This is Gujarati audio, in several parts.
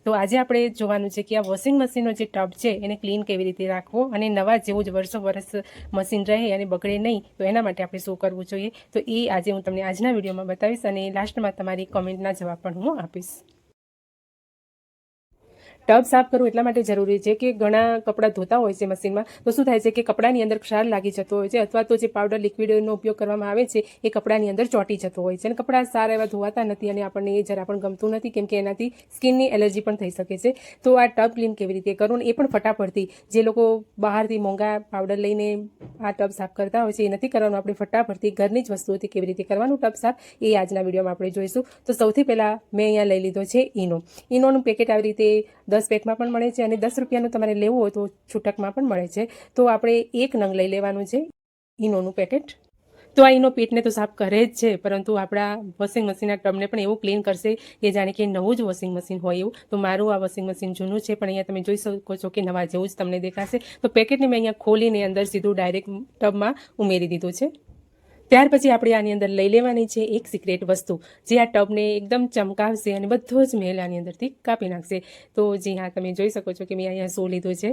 તો આજે આપણે જોવાનું છે કે આ વોશિંગ મશીનનો જે ટબ છે એને ક્લીન કેવી રીતે રાખવો અને નવા જેવું જ વર્ષો વર્ષ મશીન રહે અને બગડે નહીં, તો એના માટે આપણે શું કરવું જોઈએ, તો એ આજે હું તમને આજના વિડીયોમાં બતાવીશ અને લાસ્ટમાં તમારી કોમેન્ટના જવાબ પણ હું આપીશ. ટબ સાફ કરવું એટલા માટે જરૂરી છે કે ઘણા કપડાં ધોતા હોય છે મશીનમાં, તો શું થાય છે કે કપડાની અંદર ક્ષાર લાગી જતો હોય છે, અથવા તો જે પાવડર લિક્વિડનો ઉપયોગ કરવામાં આવે છે એ કપડાની અંદર ચોંટી જતો હોય છે અને કપડાં સારા એવા ધોવાતા નથી અને આપણને એ જરા પણ ગમતું નથી, કેમ કે એનાથી સ્કિનની એલર્જી પણ થઈ શકે છે. તો આ ટબ ક્લીન કેવી રીતે કરવું એ પણ ફટાફટથી, જે લોકો બહારથી મોંઘા પાવડર લઈને આ ટબ સાફ કરતા હોય છે એ નથી કરવાનું, આપણે ફટાફટથી ઘરની જ વસ્તુઓથી કેવી રીતે કરવાનું ટબ સાફ એ આજના વિડીયોમાં આપણે જોઈશું. તો સૌથી પહેલાં મેં અહીંયા લઈ લીધો છે ઈનોનું પેકેટ. આવી રીતે 10 પેકમાં પણ મળે છે અને 10 રૂપિયાનું તમારે લેવું હોય તો છૂટકમાં પણ મળે છે. તો આપણે 1 નંગ લઈ લેવાનું છે ઈનોનું પેકેટ. તો આ ઈનો પીઠને તો સાફ કરે જ છે, પરંતુ આપણા વોશિંગ મશીનના ટબને પણ એવું ક્લીન કરશે કે જાણે કે નવું જ વોશિંગ મશીન હોય એવું. તો મારું આ વોશિંગ મશીન જૂનું છે, પણ અહીંયા તમે જોઈ શકો છો કે નવા જેવું જ તમને દેખાશે. તો પેકેટને મેં અહીંયા ખોલીને અંદર સીધું ડાયરેક્ટ ટબમાં ઉમેરી દીધું છે. ત્યાર પછી આપણે આની અંદર લઈ લેવાની છે એક સિક્રેટ વસ્તુ, જે આ ટબને એકદમ ચમકાવશે અને બધો જ મેલ આની અંદરથી કાપી નાખશે. તો જી હા, તમે જોઈ શકો છો કે મેં અહીંયા શું લીધું છે.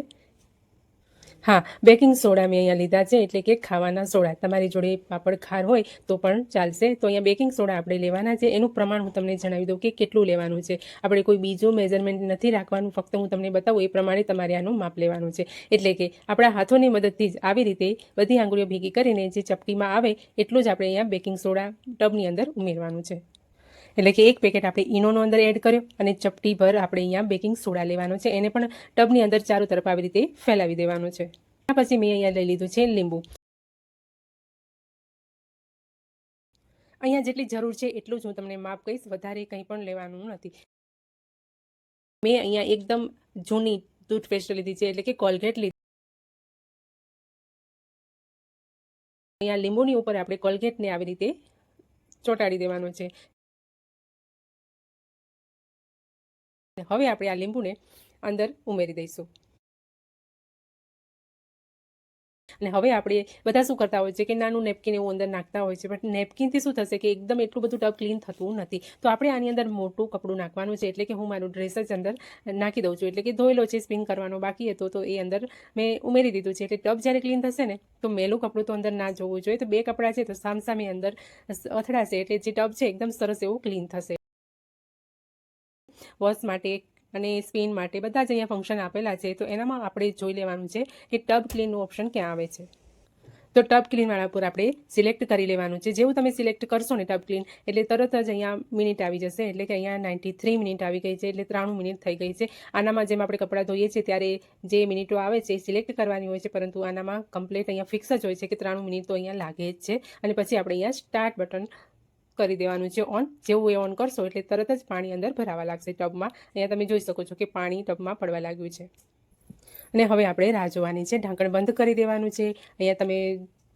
હા, બેકિંગ સોડા મેં અહીંયા લીધા છે, એટલે કે ખાવાના સોડા. તમારી જોડે પાપડ ખાર હોય તો પણ ચાલશે. તો અહીંયા બેકિંગ સોડા આપણે લેવાના છે. એનું પ્રમાણ હું તમને જણાવી દઉં કે કેટલું લેવાનું છે. આપણે કોઈ બીજું મેઝરમેન્ટ નથી રાખવાનું, ફક્ત હું તમને બતાવું એ પ્રમાણે તમારે આનું માપ લેવાનું છે. એટલે કે આપણા હાથોની મદદથી જ આવી રીતે બધી આંગળીઓ ભેગી કરીને જે ચપટીમાં આવે એટલું જ આપણે અહીંયા બેકિંગ સોડા ટબની અંદર ઉમેરવાનું છે. એટલે કે એક પેકેટ આપણે ઈનોનો અંદર એડ કર્યો અને ચપટી ભર આપણે અહીંયા બેકિંગ સોડા લેવાનો છે. એને પણ ટબની અંદર ચારો તરફ આવી રીતે ફેલાવી દેવાનું છે. પછી મેં અહીંયા લઈ લીધું છે લીંબુ. અહીંયા જેટલી જરૂર છે એટલું જ હું તમને માપ કહીશ, વધારે કંઈ પણ લેવાનું નથી. મેં અહીંયા એકદમ જૂની ટૂથપેસ્ટ લીધી છે, એટલે કે કોલગેટ લીધી. અહીંયા લીંબુની ઉપર આપણે કોલગેટને આવી રીતે ચોંટાડી દેવાનું છે. હવે આપણે આ લીંબુને અંદર ઉમેરી દઈશું. અને હવે આપણે બધા શું કરતા હોય છે કે નાનું નેપકિન એવું અંદર નાખતા હોય છે, બટ નેપકિનથી શું થશે કે એકદમ એટલું બધું ટબ ક્લીન થતું નથી. તો આપણે આની અંદર મોટું કપડું નાખવાનું છે, એટલે કે હું મારું ડ્રેસ જ અંદર નાખી દઉં છું, એટલે કે ધોયેલો છે, સ્પિન કરવાનો બાકી હતો તો એ અંદર મેં ઉમેરી દીધું છે. એટલે ટબ જ્યારે ક્લીન થશે ને તો મેલું કપડું તો અંદર ના જોવું જોઈએ. તો 2 કપડાં છે તો સામસામે અંદર અથડાશે, એટલે જે ટબ છે એકદમ સરસ એવું ક્લીન થશે. વોશ માટે અને સ્પિન માટે બધા જ અહીંયા ફંક્શન આપેલા છે. તો એનામાં આપણે જોઈ લેવાનું છે કે ટબ ક્લીનનું ઓપ્શન ક્યાં આવે છે. તો ટબ ક્લીનવાળા પર આપણે સિલેક્ટ કરી લેવાનું છે. જેવું તમે સિલેક્ટ કરશો ને ટબ ક્લીન, એટલે તરત જ અહીંયા મિનિટ આવી જશે. એટલે કે અહીંયા 93 મિનિટ આવી ગઈ છે, એટલે 93 મિનિટ થઈ ગઈ છે. આનામાં જેમ આપણે કપડાં ધોઈએ છીએ ત્યારે જે મિનિટો આવે છે એ સિલેક્ટ કરવાની હોય છે, પરંતુ આનામાં કમ્પ્લીટ અહીંયા ફિક્સ જ હોય છે કે 93 મિનિટ તો અહીંયા લાગે જ છે. અને પછી આપણે અહીંયા સ્ટાર્ટ બટન કરી દેવાનું છે ઓન. જેવું એ ઓન કરશો એટલે તરત જ પાણી અંદર ભરાવા લાગશે ટબમાં. અહીંયા તમે જોઈ શકો છો કે પાણી ટબમાં પડવા લાગ્યું છે. અને હવે આપણે રાહ જોવાની છે. ઢાંકણ બંધ કરી દેવાનું છે. અહીંયા તમે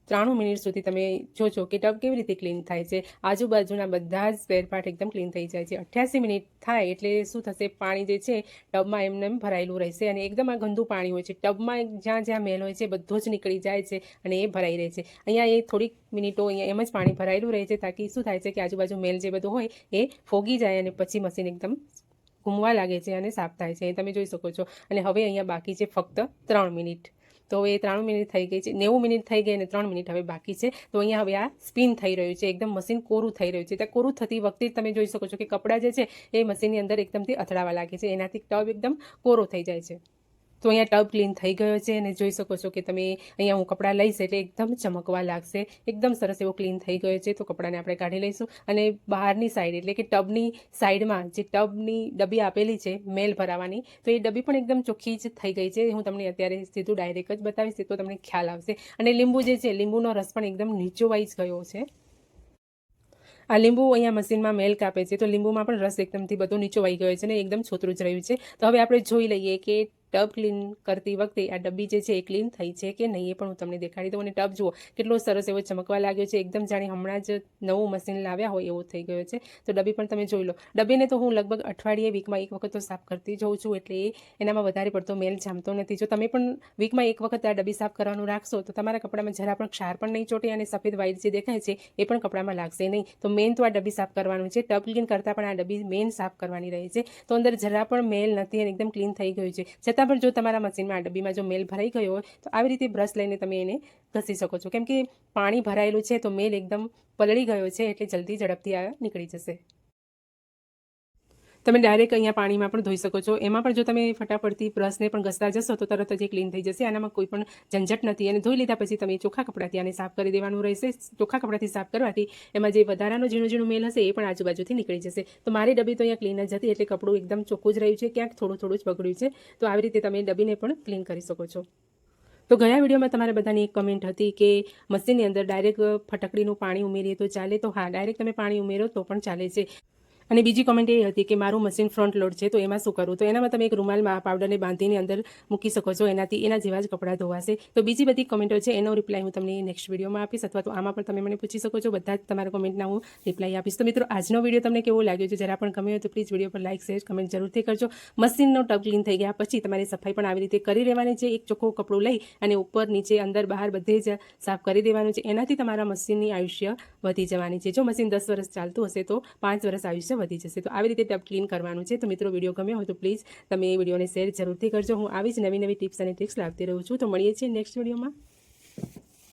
93 મિનિટ સુધી તમે જોજો કે ટબ કેવી રીતે ક્લીન થાય છે. આજુબાજુના બધા જ સ્પેર પાર્ટ એકદમ ક્લીન થઈ જાય છે. 88 મિનિટ થાય એટલે શું થશે, પાણી જે છે ટબમાં એમને એમ ભરાયેલું રહેશે અને એકદમ આ ગંદુ પાણી હોય છે. ટબમાં જ્યાં જ્યાં મેલ હોય છે બધો જ નીકળી જાય છે અને એ ભરાઈ રહે છે. અહીંયા એ થોડીક મિનિટો અહીંયા એમ જ પાણી ભરાયેલું રહે છે, તાકી શું થાય છે કે આજુબાજુ મેલ જે બધું હોય એ ફોગી જાય અને પછી મશીન એકદમ ઘૂમવા લાગે છે અને સાફ થાય છે. એ તમે જોઈ શકો છો. અને હવે અહીંયા બાકી છે ફક્ત 3 મિનિટ. તો એ 3 મિનિટ થઈ ગઈ છે, 90 મિનિટ થઈ ગઈ અને 3 મિનિટ હવે બાકી છે. તો અહીંયા હવે આ સ્પિન થઈ રહ્યું છે, એકદમ મશીન કોરું થઈ રહ્યું છે. ત્યાં કોરું થતી વખતે તમે જોઈ શકો છો કે કપડાં જે છે એ મશીનની અંદર એકદમથી અથડાવા લાગે છે, એનાથી ટબ એકદમ કોરો થઈ જાય છે. તો અહીંયા ટબ ક્લીન થઈ ગયો છે અને જોઈ શકો છો કે તમે અહીંયા હું કપડાં લઈશ એટલે એકદમ ચમકવા લાગશે. એકદમ સરસ એવો ક્લીન થઈ ગયો છે. તો કપડાને આપણે કાઢી લઈશું અને બહારની સાઈડ, એટલે કે ટબની સાઈડમાં જે ટબની ડબ્બી આપેલી છે મેલ ભરાવાની, તો એ ડબ્બી પણ એકદમ ચોખ્ખી જ થઈ ગઈ છે. હું તમને અત્યારે સીધું ડાયરેક્ટ જ બતાવીશ તો તમને ખ્યાલ આવશે. અને લીંબુ જે છે, લીંબુનો રસ પણ એકદમ નીચોવાઈ જ ગયો છે. આ લીંબુ અહીંયા મશીનમાં મેલ કાપે છે, તો લીંબુમાં પણ રસ એકદમથી બધો નીચોવાઈ ગયો છે ને એકદમ છોતરું જ રહ્યું છે. તો હવે આપણે જોઈ લઈએ કે ટબ ક્લીન કરતી વખતે આ ડબ્બી જે છે એ ક્લીન થઈ છે કે નહીં એ પણ હું તમને દેખાડી દઉં. અને ટબ જુઓ કેટલો સરસ એવો ચમકવા લાગ્યો છે, એકદમ જાણે હમણાં જ નવું મશીન લાવ્યા હોય એવો થઈ ગયો છે. તો ડબ્બી પણ તમે જોઈ લો. ડબ્બીને તો હું લગભગ અઠવાડિયે વીકમાં એક વખત તો સાફ કરતી જોઉં છું, એટલે એનામાં વધારે પડતો મેલ જામતો નથી. જો તમે પણ વીકમાં એક વખત આ ડબ્બી સાફ કરવાનું રાખશો તો તમારા કપડામાં જરા પણ ક્ષાર પણ નહીં ચોટે અને સફેદ વ્હાઈટ જે દેખાય છે એ પણ કપડામાં લાગશે નહીં. તો મેન તો આ ડબ્બી સાફ કરવાનું છે. ટબ ક્લીન કરતાં પણ આ ડબ્બી મેન સાફ કરવાની રહે છે. તો અંદર જરા પણ મેલ નથી અને એકદમ ક્લીન થઈ ગયું છે. છતાં પણ જો તમારા મશીનમાં આ ડબ્બીમાં જો મેલ ભરાઈ ગયો હોય તો આવી રીતે બ્રશ લઈને તમે એને ઘસી શકો છો, કેમ કે પાણી ભરાયેલું છે તો મેલ એકદમ પલળી ગયો છે એટલે જલ્દી ઝડપથી આ નીકળી જશે. તમે ડાયરેક્ટ અહીંયા પાણીમાં પણ ધોઈ શકો છો. એમાં પણ જો તમે ફટાફટથી બ્રશને પણ ઘસતા જશો તો તરત જ એ ક્લીન થઈ જશે. આનામાં કોઈ પણ ઝંઝટ નથી. અને ધોઈ લીધા પછી તમે ચોખ્ખા કપડાથી આને સાફ કરી દેવાનું રહેશે. ચોખ્ખા કપડાથી સાફ કરવાથી એમાં જે વધારાનો ઝીણું મેલ હશે એ પણ આજુબાજુથી નીકળી જશે. તો મારી ડબ્બી તો અહીંયા ક્લીન જ હતી એટલે કપડું એકદમ ચોખ્ખું જ રહ્યું છે, ક્યાંક થોડું જ બગડ્યું છે. તો આવી રીતે તમે ડબ્બીને પણ ક્લીન કરી શકો છો. તો ગયા વિડીયોમાં તમારા બધાની એક કમેન્ટ હતી કે મશીનની અંદર ડાયરેક્ટ ફટકડીનું પાણી ઉમેરીએ તો ચાલે. તો હા, ડાયરેક્ટ તમે પાણી ઉમેરો તો પણ ચાલે છે. અને બીજી કમેન્ટ એ હતી કે મારું મશીન ફ્રન્ટ લોડ છે તો એમાં શું કરવું. તો એનામાં તમે એક રૂમાલમાં પાવડરને બાંધીને અંદર મૂકી શકો છો, એનાથી એના જેવા જ કપડાં ધોવાશે. તો બીજી બધી કમેન્ટો છે એનો રિપ્લાય હું તમને નેક્સ્ટ વિડીયોમાં આપીશ, અથવા તો આમાં પણ તમે મને પૂછી શકો છો. બધા જ તમારા કમેન્ટના હું રિપ્લાય આપીશ. તો મિત્રો, આજનો વિડીયો તમને કેવો લાગ્યો છે જરા પણ ગમ્યો હોય તો પ્લીઝ વિડીયો પર લાઇક શેર કમેન્ટ જરૂરથી કરજો. મશીનનો ટબ ક્લીન થઈ ગયા પછી તમારી સફાઈ પણ આવી રીતે કરી લેવાની છે. એક ચોખ્ખું કપડું લઈ અને ઉપર નીચે અંદર બહાર બધે જ સાફ કરી દેવાનું છે. એનાથી તમારા મશીનની આયુષ્ય વધી જવાની છે. જો મશીન 10 વર્ષ ચાલતું હશે તો 5 વર્ષ આયુષ્ય વધી જશે. તો આવી રીતે ટબ ક્લીન કરવાનું છે. તો મિત્રો, વિડીયો ગમ્યો હોય તો પ્લીઝ તમે વિડીયોને શેર જરૂરથી કરજો. હું આવી જ નવી ટિપ્સ અને ટ્રિક્સ લાવતી રહું છું. તો મળીએ છીએ નેક્સ્ટ વિડીયોમાં.